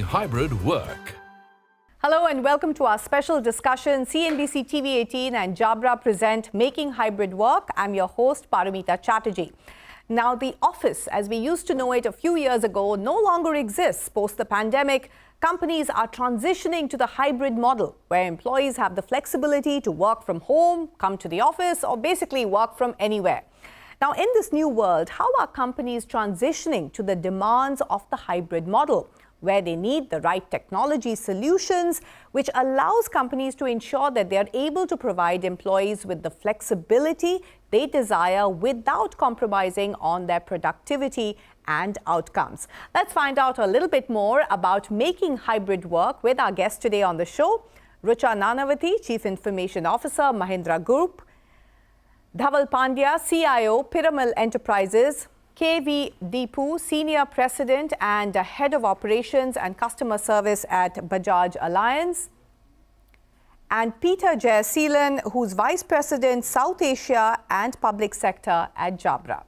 hybrid work. Hello and welcome to our special discussion. CNBC-TV18 and Jabra present Making Hybrid Work. I'm your host, Paramita Chatterjee. Now, the office, as we used to know it a few years ago, no longer exists. Post the pandemic, companies are transitioning to the hybrid model, where employees have the flexibility to work from home, come to the office, or basically work from anywhere. Now, in this new world, how are companies transitioning to the demands of the hybrid model, where they need the right technology solutions, which allows companies to ensure that they are able to provide employees with the flexibility they desire without compromising on their productivity and outcomes. Let's find out a little bit more about making hybrid work with our guest today on the show, Richa Nanavati, Chief Information Officer, Mahindra Group, Dhaval Pandya, CIO, Piramal Enterprises, KV Deepu, Senior President and Head of Operations and Customer Service at Bajaj Alliance, and Peter Jayasilan, who's Vice President, South Asia and Public Sector at Jabra.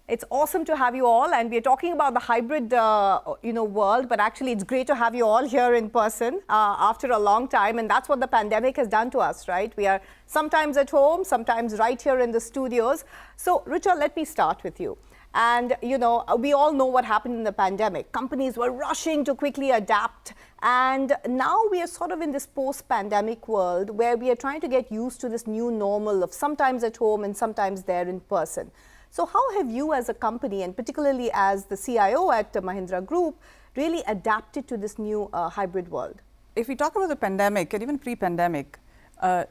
It's awesome to have you all, and we're talking about the hybrid world, but actually it's great to have you all here in person after a long time, and that's what the pandemic has done to us, right? We are sometimes at home, sometimes right here in the studios. So, Richa, let me start with you. And, we all know what happened in the pandemic. Companies were rushing to quickly adapt. And now we are sort of in this post-pandemic world where we are trying to get used to this new normal of sometimes at home and sometimes there in person. So how have you as a company, and particularly as the CIO at Mahindra Group, really adapted to this new hybrid world? If we talk about the pandemic and even pre-pandemic,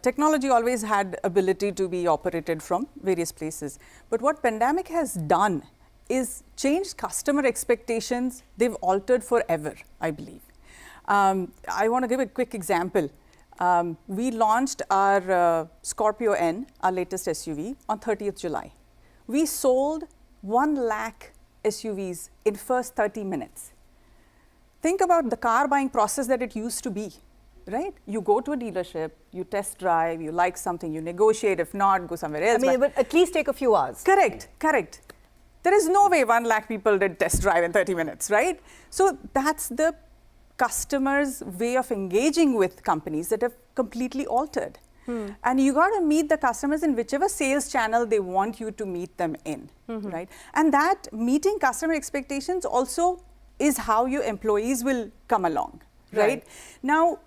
technology always had ability to be operated from various places. But what pandemic has done is changed customer expectations. They've altered forever, I believe. I want to give a quick example. We launched our Scorpio N, our latest SUV, on 30th July. We sold 1 lakh SUVs in first 30 minutes. Think about the car buying process that it used to be. Right? You go to a dealership, you test drive, you like something, you negotiate. If not, go somewhere else. I mean, it would at least take a few hours. Correct, correct. There is no way 1 lakh people did test drive in 30 minutes, right? So that's the customer's way of engaging with companies that have completely altered. And you got to meet the customers in whichever sales channel they want you to meet them in, right? And that meeting customer expectations also is how your employees will come along. Right. Now,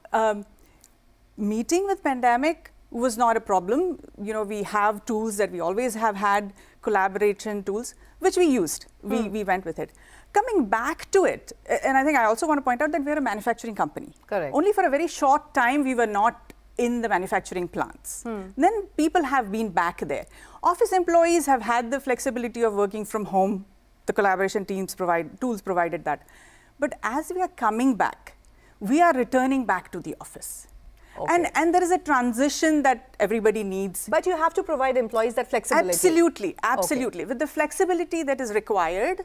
meeting with pandemic was not a problem. We have tools that we always have had, collaboration tools, which we used. We went with it. Coming back to it, and I think I also want to point out that we're a manufacturing company. Correct. Only for a very short time we were not in the manufacturing plants. Then people have been back there. Office employees have had the flexibility of working from home. The collaboration tools provided that. But as we are coming back, we are returning back to the office. Okay. And there is a transition that everybody needs. But you have to provide employees that flexibility. Absolutely, absolutely. Okay. With the flexibility that is required.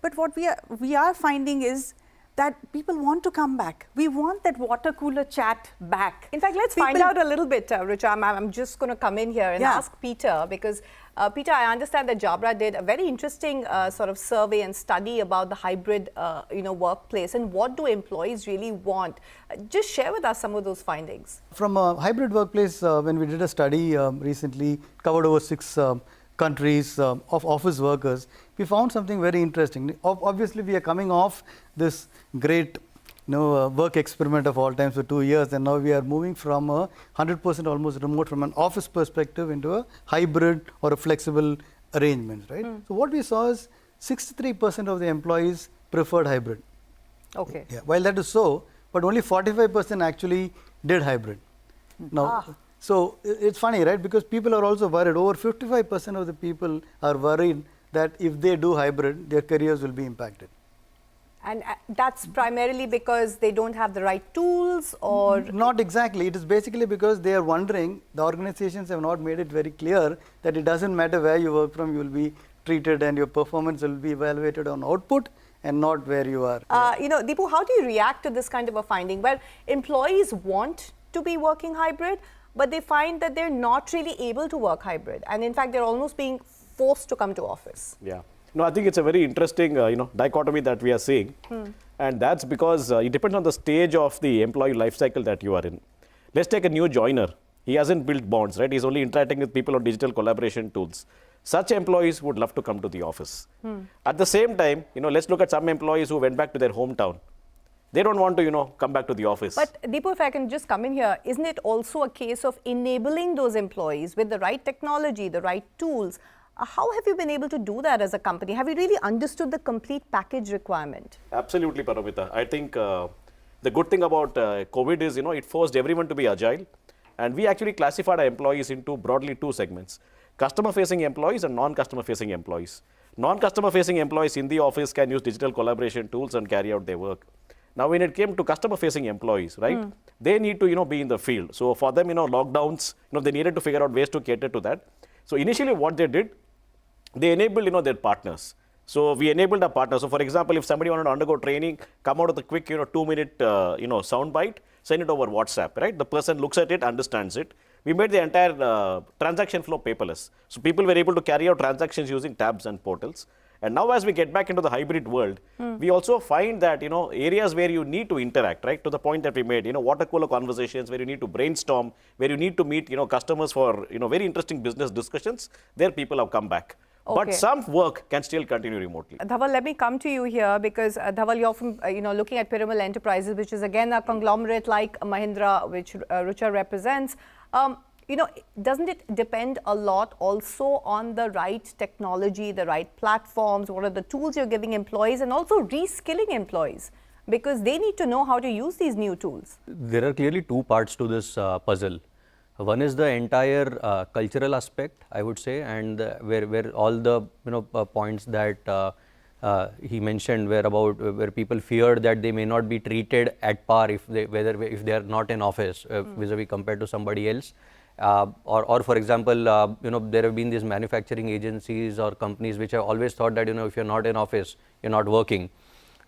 But what we are finding is that people want to come back. We want that water cooler chat back. In fact, let's find out a little bit, Richa. I'm just going to come in here and ask Peter, because Peter, I understand that Jabra did a very interesting sort of survey and study about the hybrid, workplace, and what do employees really want. Just share with us some of those findings. From a hybrid workplace, when we did a study recently, covered over 6 countries of office workers, we found something very interesting. Obviously, we are coming off this great work experiment of all times for 2 years, and now we are moving from a 100% almost remote from an office perspective into a hybrid or a flexible arrangement, right? So what we saw is 63% of the employees preferred hybrid. Okay. Yeah, while that is so, but only 45% actually did hybrid. Now, so it's funny, right? Because people are also worried. Over 55% of the people are worried that if they do hybrid, their careers will be impacted. And that's primarily because they don't have the right tools, or? Not exactly. It is basically because they are wondering, the organizations have not made it very clear that it doesn't matter where you work from, you will be treated and your performance will be evaluated on output and not where you are. Deepu, how do you react to this kind of a finding? Well, employees want to be working hybrid, but they find that they're not really able to work hybrid. And in fact, they're almost being forced to come to office. Yeah. No, I think it's a very interesting, dichotomy that we are seeing. And that's because it depends on the stage of the employee life cycle that you are in. Let's take a new joiner. He hasn't built bonds, right? He's only interacting with people on digital collaboration tools. Such employees would love to come to the office. At the same time, let's look at some employees who went back to their hometown. They don't want to, come back to the office. But Deepu, if I can just come in here, isn't it also a case of enabling those employees with the right technology, the right tools? How have you been able to do that as a company? Have you really understood the complete package requirement? Absolutely, Paramita. I think the good thing about COVID is, it forced everyone to be agile. And we actually classified our employees into broadly two segments: customer-facing employees and non-customer-facing employees. Non-customer-facing employees in the office can use digital collaboration tools and carry out their work. Now, when it came to customer-facing employees, right, they need to, be in the field. So for them, lockdowns, they needed to figure out ways to cater to that. So initially, what they did, they enabled, their partners. So we enabled our partners. So for example, if somebody wanted to undergo training, come out with a quick, 2-minute, sound bite, send it over WhatsApp, right? The person looks at it, understands it. We made the entire transaction flow paperless. So people were able to carry out transactions using tabs and portals. And now as we get back into the hybrid world, we also find that, areas where you need to interact, right? To the point that we made, water cooler conversations, where you need to brainstorm, where you need to meet, customers for, very interesting business discussions, there people have come back. Okay. But some work can still continue remotely. Dhaval, let me come to you here because Dhaval, you're from, looking at Piramal Enterprises, which is again a conglomerate like Mahindra, which Rucha represents. Doesn't it depend a lot also on the right technology, the right platforms, what are the tools you're giving employees, and also reskilling employees? Because they need to know how to use these new tools. There are clearly two parts to this puzzle. One is the entire cultural aspect, I would say, and where all the points that he mentioned were about where people feared that they may not be treated at par if they are not in office vis-a-vis compared to somebody else. Or for example, there have been these manufacturing agencies or companies which have always thought that if you're not in office, you're not working.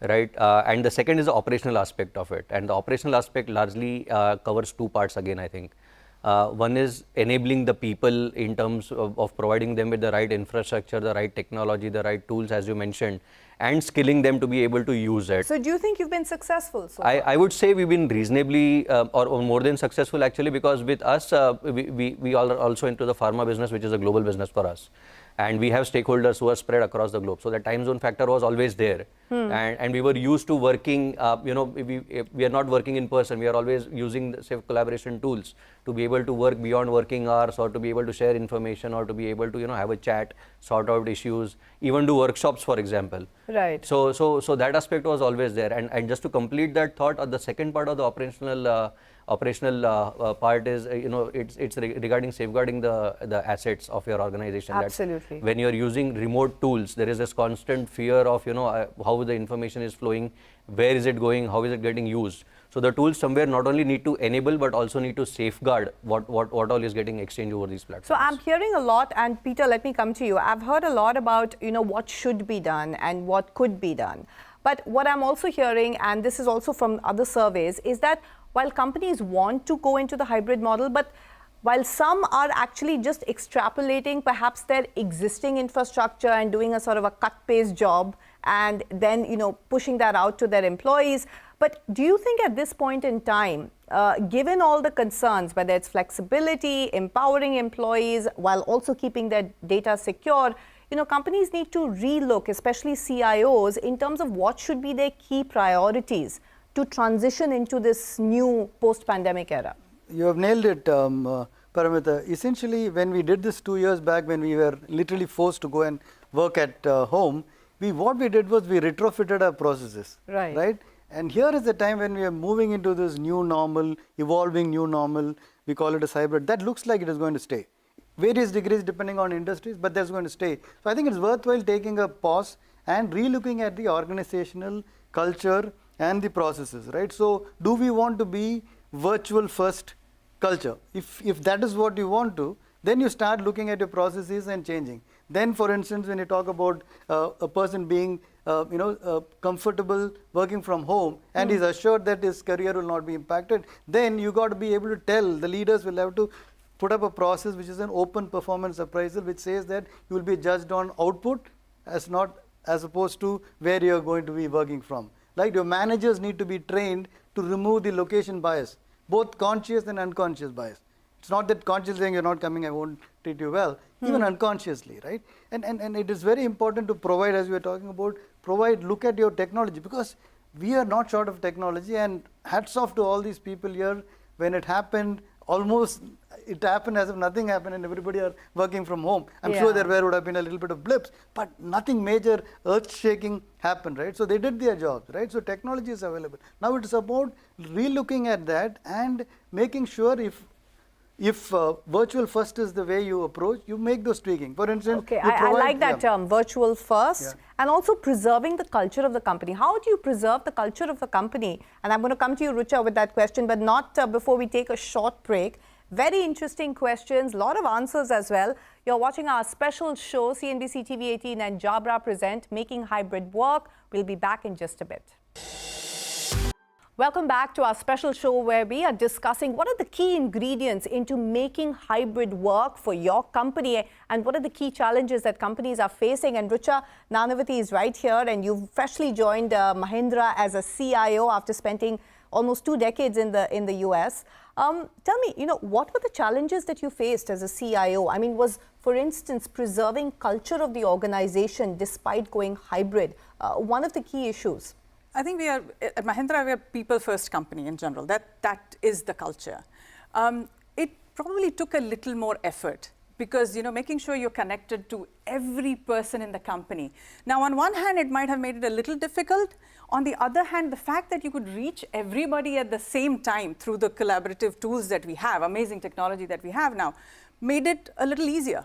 Right, and the second is the operational aspect of it, and the operational aspect largely covers two parts again, I think. One is enabling the people in terms of providing them with the right infrastructure, the right technology, the right tools, as you mentioned, and skilling them to be able to use it. So do you think you've been successful so far? I would say we've been reasonably or more than successful actually, because with us, we are also into the pharma business, which is a global business for us. And we have stakeholders who are spread across the globe. So the time zone factor was always there. And we were used to working, we are not working in person. We are always using the safe collaboration tools to be able to work beyond working hours, or to be able to share information, or to be able to, have a chat, sort out issues, even do workshops, for example. Right. So that aspect was always there. And just to complete that thought, the second part of the operational part is, it's regarding safeguarding the assets of your organization. Absolutely. That when you're using remote tools, there is this constant fear of, how the information is flowing, where is it going, how is it getting used. So the tools somewhere not only need to enable, but also need to safeguard what all is getting exchanged over these platforms. So I'm hearing a lot, and Peter, let me come to you. I've heard a lot about, what should be done and what could be done. But what I'm also hearing, and this is also from other surveys, is that while companies want to go into the hybrid model, but while some are actually just extrapolating perhaps their existing infrastructure and doing a sort of a cut-paste job and then, pushing that out to their employees. But do you think at this point in time, given all the concerns, whether it's flexibility, empowering employees while also keeping their data secure, companies need to relook, especially CIOs, in terms of what should be their key priorities to transition into this new post-pandemic era? You have nailed it, Paramita. Essentially, when we did this 2 years back, when we were literally forced to go and work at home, what we did was we retrofitted our processes. Right? And here is the time when we are moving into this new normal, evolving new normal. We call it a hybrid. That looks like it is going to stay. Various degrees depending on industries, but that's going to stay. So I think it's worthwhile taking a pause and relooking at the organizational culture and the processes, right? So do we want to be virtual first culture? If that is what you want to, then you start looking at your processes and changing. Then, for instance, when you talk about a person being comfortable working from home and is assured that his career will not be impacted, then you got to be able to tell, the leaders will have to put up a process which is an open performance appraisal, which says that you will be judged on output as opposed to where you're going to be working from. Right? Your managers need to be trained to remove the location bias, both conscious and unconscious bias. It's not that conscious saying you're not coming, I won't treat you well, even unconsciously, right? And it is very important to provide, as we were talking about, look at your technology, because we are not short of technology, and hats off to all these people here. When it happened, it happened as if nothing happened and everybody are working from home. I'm sure there would have been a little bit of blips, but nothing major, earth-shaking happened, right? So they did their jobs, right? So technology is available. Now it is about re-looking at that and making sure if virtual first is the way you approach, you make those tweaking. For instance, okay, I like that term, virtual first, and also preserving the culture of the company. How do you preserve the culture of the company? And I'm going to come to you, Rucha, with that question, but not before we take a short break. Very interesting questions, a lot of answers as well. You're watching our special show, CNBC-TV18 and Jabra present Making Hybrid Work. We'll be back in just a bit. Welcome back to our special show where we are discussing what are the key ingredients into making hybrid work for your company and what are the key challenges that companies are facing. And Rucha Nanavati is right here, and you've freshly joined Mahindra as a CIO after spending almost 2 decades in the US. Tell me, what were the challenges that you faced as a CIO? I mean, was, for instance, preserving culture of the organization despite going hybrid one of the key issues? I think at Mahindra, we are a people-first company in general. That is the culture. It probably took a little more effort because, making sure you're connected to every person in the company. Now, on one hand, it might have made it a little difficult. On the other hand, the fact that you could reach everybody at the same time through the collaborative tools that we have, amazing technology that we have now, made it a little easier.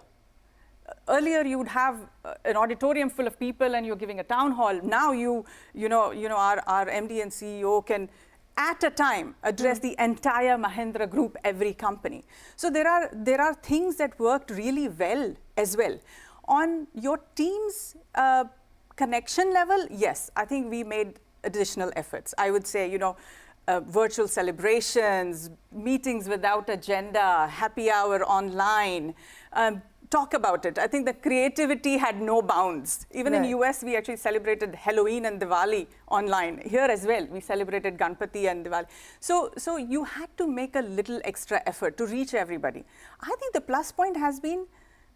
Earlier, you would have an auditorium full of people and you're giving a town hall. Now, our MD and CEO can, at a time, address the entire Mahindra group, every company. So there are things that worked really well as well. On your team's connection level, yes, I think we made additional efforts. I would say, virtual celebrations, meetings without agenda, happy hour online. Talk about it. I think the creativity had no bounds. Even in US, we actually celebrated Halloween and Diwali online. Here as well, we celebrated Ganpati and Diwali. So you had to make a little extra effort to reach everybody. I think the plus point has been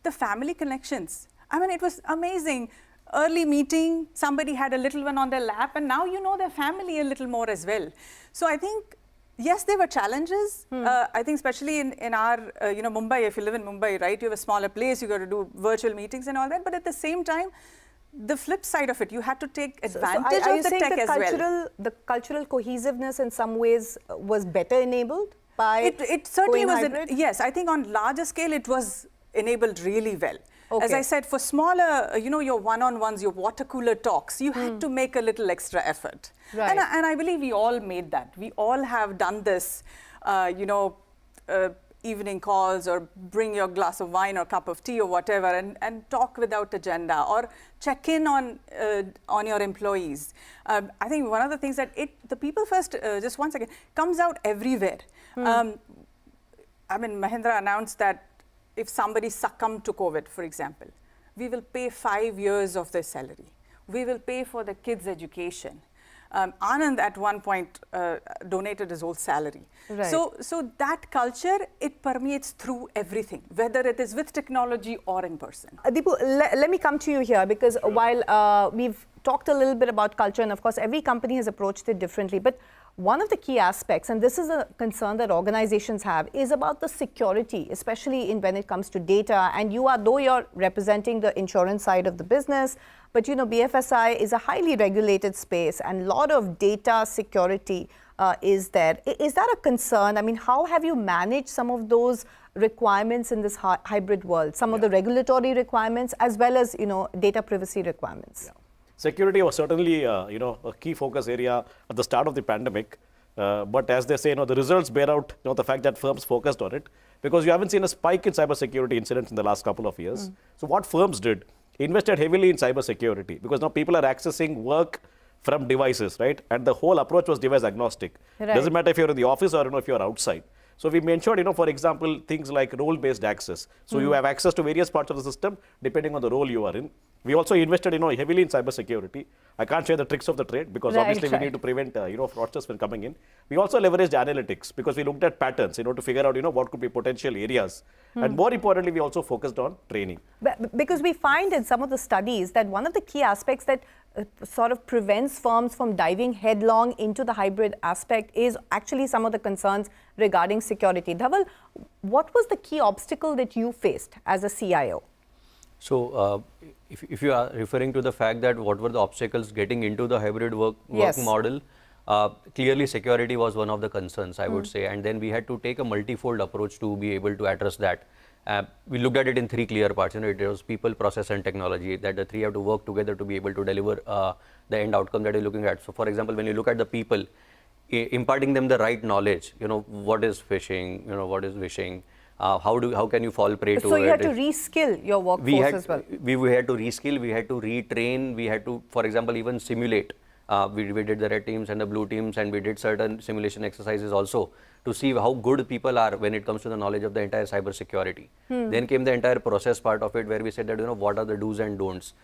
the family connections. I mean, it was amazing. Early meeting, somebody had a little one on their lap, and now you know their family a little more as well. So I think, yes, there were challenges. I think especially in our, Mumbai, if you live in Mumbai, right, you have a smaller place, you got to do virtual meetings and all that. But at the same time, the flip side of it, you had to take advantage of the tech as well. The cultural cohesiveness in some ways was better enabled by it certainly was. hybrid? Yes, I think on larger scale, it was enabled really well. Okay. As I said, for smaller, your one-on-ones, your water cooler talks, you had to make a little extra effort. Right. And I believe we all made that. We all have done this, evening calls or bring your glass of wine or cup of tea or whatever and talk without agenda or check in on your employees. I think one of the things that the people first, just once again, comes out everywhere. Mahindra announced that if somebody succumbed to COVID, for example, we will pay 5 years of their salary. We will pay for the kids' education. Anand at one point donated his whole salary. Right. So that culture, it permeates through everything, whether it is with technology or in person. Deepu, let me come to you here because while we've talked a little bit about culture, and of course every company has approached it differently, but one of the key aspects, and this is a concern that organizations have, is about the security, especially when it comes to data. And though you're representing the insurance side of the business, but BFSI is a highly regulated space and a lot of data security is there. Is that a concern? I mean, how have you managed some of those requirements in this hybrid world, some of the regulatory requirements as well as, data privacy requirements? Yeah. Security was certainly, a key focus area at the start of the pandemic. But as they say, the results bear out, the fact that firms focused on it, because you haven't seen a spike in cybersecurity incidents in the last couple of years. So what firms did, invested heavily in cybersecurity, because now people are accessing work from devices, right? And the whole approach was device agnostic. Right. Doesn't matter if you're in the office or if you're outside. So we ensured, for example, things like role-based access. So you have access to various parts of the system depending on the role you are in. We also invested, heavily in cybersecurity. I can't share the tricks of the trade because obviously we need to prevent, fraudsters from coming in. We also leveraged analytics because we looked at patterns, to figure out, what could be potential areas. And more importantly, we also focused on training. Because we find in some of the studies that one of the key aspects that sort of prevents firms from diving headlong into the hybrid aspect is actually some of the concerns regarding security. Dhaval, what was the key obstacle that you faced as a CIO? So, if you are referring to the fact that what were the obstacles getting into the hybrid work model, clearly security was one of the concerns, I would say, and then we had to take a multifold approach to be able to address that. We looked at it in three clear parts. It was people, process, and technology. That the three have to work together to be able to deliver the end outcome that you're looking at. So, for example, when you look at the people, imparting them the right knowledge. What is phishing? What is vishing? How can you fall prey to it? So you had to reskill your workforce as well. We had to reskill, we had to retrain, we had to, for example, even simulate. We did the red teams and the blue teams, and we did certain simulation exercises also to see how good people are when it comes to the knowledge of the entire cyber security. Then came the entire process part of it, where we said that what are the do's and don'ts.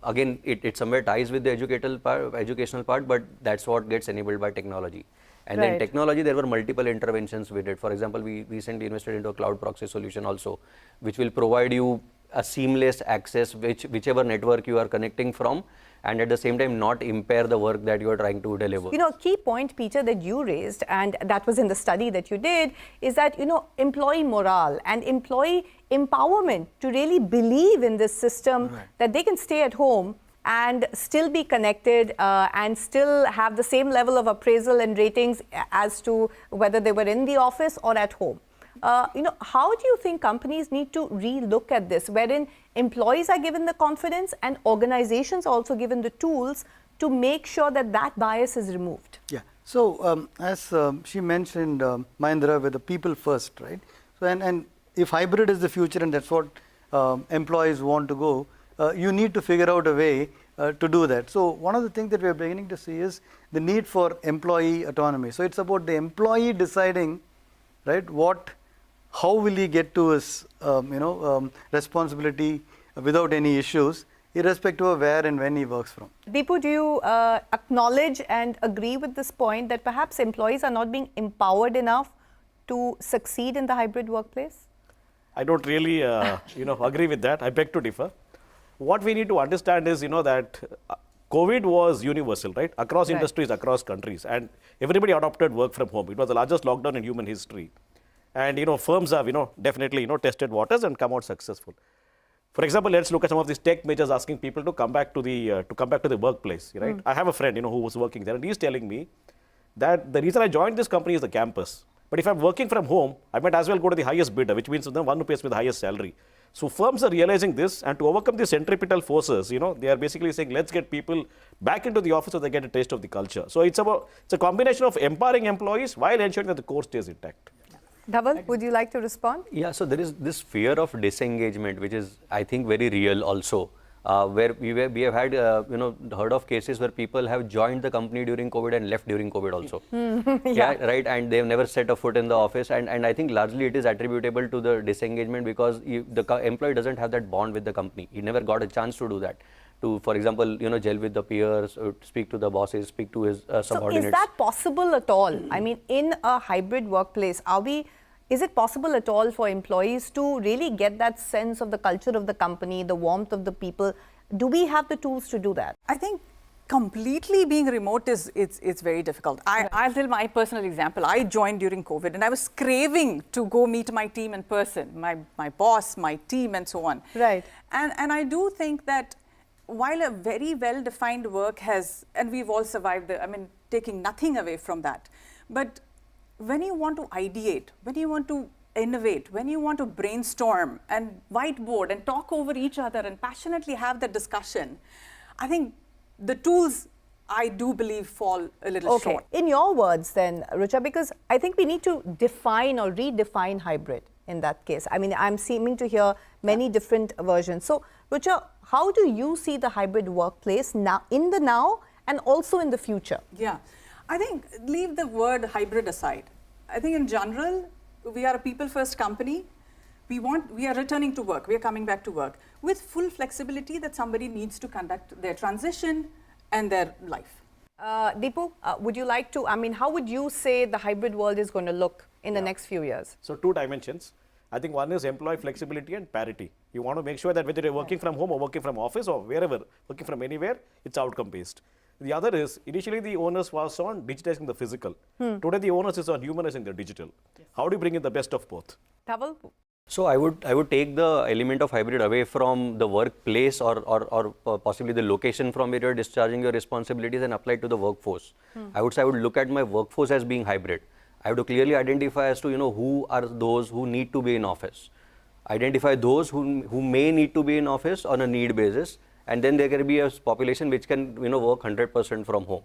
Again, it somewhere ties with the educational part, but that's what gets enabled by technology. And then technology, there were multiple interventions we did. For example, we recently invested into a cloud proxy solution also, which will provide you a seamless access whichever network you are connecting from, and at the same time not impair the work that you are trying to deliver. A key point, Peter, that you raised, and that was in the study that you did, is that, employee morale and employee empowerment to really believe in this system, that they can stay at home and still be connected and still have the same level of appraisal and ratings as to whether they were in the office or at home. How do you think companies need to re-look at this, wherein employees are given the confidence and organizations are also given the tools to make sure that that bias is removed? Yeah. So as she mentioned, Mahindra, with the people first, right? So and if hybrid is the future and that's what employees want to go, you need to figure out a way to do that. So one of the things that we are beginning to see is the need for employee autonomy. So it's about the employee deciding, right, how will he get to his responsibility without any issues, irrespective of where and when he works from. Deepu, do you acknowledge and agree with this point that perhaps employees are not being empowered enough to succeed in the hybrid workplace? I don't really, agree with that. I beg to differ. What we need to understand is, that COVID was universal, right? Across industries, across countries, and everybody adopted work from home. It was the largest lockdown in human history. And, firms have, definitely, tested waters and come out successful. For example, let's look at some of these tech majors asking people to come back to the workplace, right? I have a friend, who was working there, and he's telling me that the reason I joined this company is the campus. But if I'm working from home, I might as well go to the highest bidder, which means the one who pays me the highest salary. So firms are realizing this, and to overcome the centripetal forces, they are basically saying, let's get people back into the office so they get a taste of the culture. So it's a combination of empowering employees while ensuring that the core stays intact. Dhaval, would you like to respond? Yeah, so there is this fear of disengagement, which is, I think, very real also. Where we have had, heard of cases where people have joined the company during COVID and left during COVID also. Right, and they've never set a foot in the office, and I think largely it is attributable to the disengagement because the employee doesn't have that bond with the company. He never got a chance to do that. To, for example, gel with the peers, speak to the bosses, speak to his subordinates. So is that possible at all? I mean, in a hybrid workplace, is it possible at all for employees to really get that sense of the culture of the company, the warmth of the people? Do we have the tools to do that? I think completely being remote it's very difficult. I'll tell my personal example. I joined during COVID and I was craving to go meet my team in person, my boss, my team, and so on. Right. And I do think that while a very well-defined work has, and we've all survived, taking nothing away from that, but when you want to ideate, when you want to innovate, when you want to brainstorm and whiteboard and talk over each other and passionately have that discussion, I think the tools, I do believe, fall a little short. In your words then, Rucha, because I think we need to define or redefine hybrid in that case. I mean, I'm seeming to hear many different versions. So, Rucha, how do you see the hybrid workplace now, in the now and also in the future? Yeah, I think leave the word hybrid aside. I think in general, we are a people-first company. we are returning to work, we are coming back to work with full flexibility that somebody needs to conduct their transition and their life. Deepu, would you like to, I mean, how would you say the hybrid world is going to look in the next few years? So two dimensions. I think one is employee flexibility and parity. You want to make sure that whether you're working from home or working from office or wherever, working from anywhere, it's outcome based. The other is, initially the onus was on digitizing the physical. Today the onus is on humanizing the digital. How do you bring in the best of both? Dhaval? So I would take the element of hybrid away from the workplace or possibly the location from where you're discharging your responsibilities and apply it to the workforce. I would say I would look at my workforce as being hybrid. I have to clearly identify as to who are those who need to be in office. Identify those who may need to be in office on a need basis, and then there can be a population which can work 100% from home.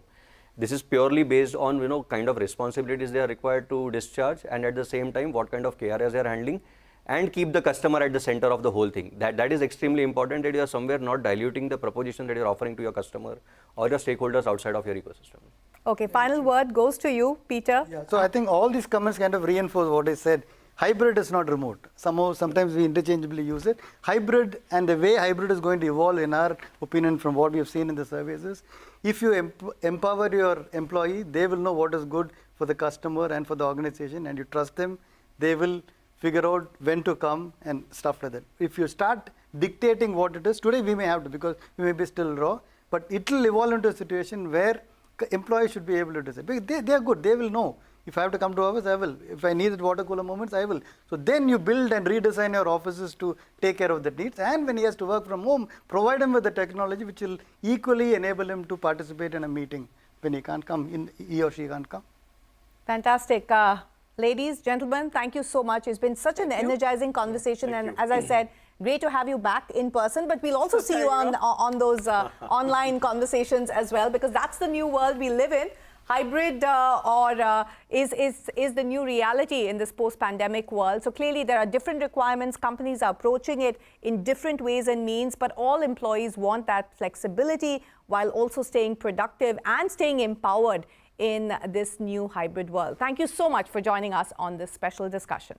This is purely based on kind of responsibilities they are required to discharge, and at the same time what kind of KRAs they are handling, and keep the customer at the center of the whole thing. That is extremely important, that you are somewhere not diluting the proposition that you are offering to your customer or your stakeholders outside of your ecosystem. Okay, final word goes to you, Peter. Yeah, so I think all these comments kind of reinforce what I said. Hybrid is not remote. Sometimes we interchangeably use it. Hybrid, and the way hybrid is going to evolve, in our opinion, from what we have seen in the surveys, is if you empower your employee, they will know what is good for the customer and for the organization, and you trust them, they will figure out when to come and stuff like that. If you start dictating what it is, today we may have to, because we may be still raw, but it will evolve into a situation where employees should be able to decide. They are good, they will know. If I have to come to office, I will. If I need water cooler moments, I will. So then you build and redesign your offices to take care of the needs. And when he has to work from home, provide him with the technology which will equally enable him to participate in a meeting when he can't come, he or she can't come. Fantastic. Ladies, gentlemen, thank you so much. It's been such an energizing conversation, and as I said, great to have you back in person, but we'll also see you on those online conversations as well, because that's the new world we live in. Hybrid is the new reality in this post-pandemic world. So clearly there are different requirements. Companies are approaching it in different ways and means, but all employees want that flexibility while also staying productive and staying empowered in this new hybrid world. Thank you so much for joining us on this special discussion.